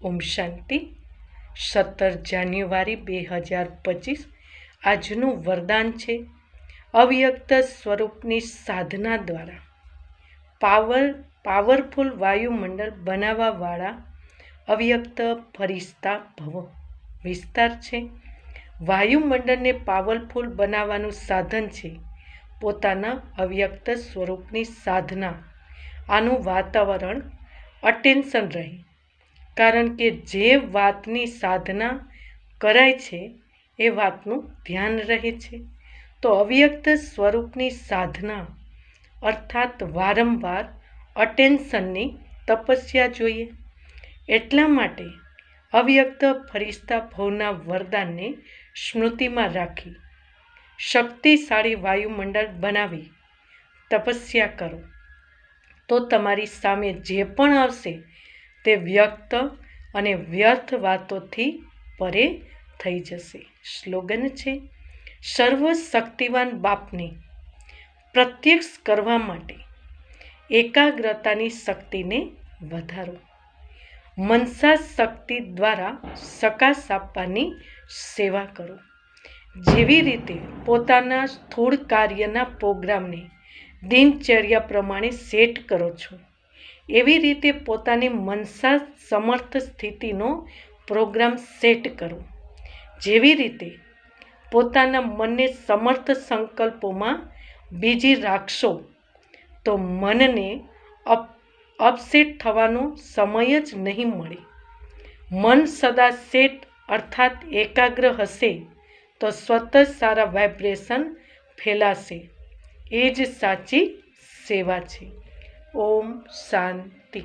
ઓમ શાંતિ. 17 જાન્યુઆરી 2025 આજનું વરદાન છે અવ્યક્ત સ્વરૂપની સાધના દ્વારા પાવરફુલ વાયુમંડળ બનાવવાવાળા અવ્યક્ત ફરિશ્તા ભવો. વિસ્તાર છે વાયુમંડળને પાવરફુલ બનાવવાનું સાધન છે પોતાના અવ્યક્ત સ્વરૂપની સાધના. આનું વાતાવરણ અટેન્શન રહે, કારણ કે જે વાતની સાધના કરાય છે એ વાતનું ધ્યાન રહે છે. તો અવ્યક્ત સ્વરૂપની સાધના અર્થાત વારંવાર અટેન્શનની તપસ્યા જોઈએ. એટલા માટે અવ્યક્ત ફરિશ્તા ભવના વરદાનને સ્મૃતિમાં રાખી શક્તિશાળી વાયુમંડળ બનાવી તપસ્યા કરો, તો તમારી સામે જે પણ આવશે તે વ્યક્ત અને વ્યર્થ વાતોથી પરે થઈ જશે. સ્લોગન છે સર્વશક્તિવાન બાપને પ્રત્યક્ષ કરવા માટે એકાગ્રતાની શક્તિને વધારો. મનસા શક્તિ દ્વારા સકાશ આપવાની સેવા કરો. જેવી રીતે પોતાના સ્થૂળ કાર્યના પ્રોગ્રામને દિનચર્યા પ્રમાણે સેટ કરો છો, એવી રીતે પોતાની મનસા સમર્થ સ્થિતિનો પ્રોગ્રામ સેટ કરો. જેવી રીતે પોતાના મનને સમર્થ સંકલ્પોમાં બીજી રાખશો તો મનને અપસેટ થવાનો સમય જ નહીં મળે. મન સદા સેટ અર્થાત એકાગ્ર હશે તો સ્વતઃ સારા વાઇબ્રેશન ફેલાશે. એ જ સાચી સેવા છે. ઓમ શાંતિ.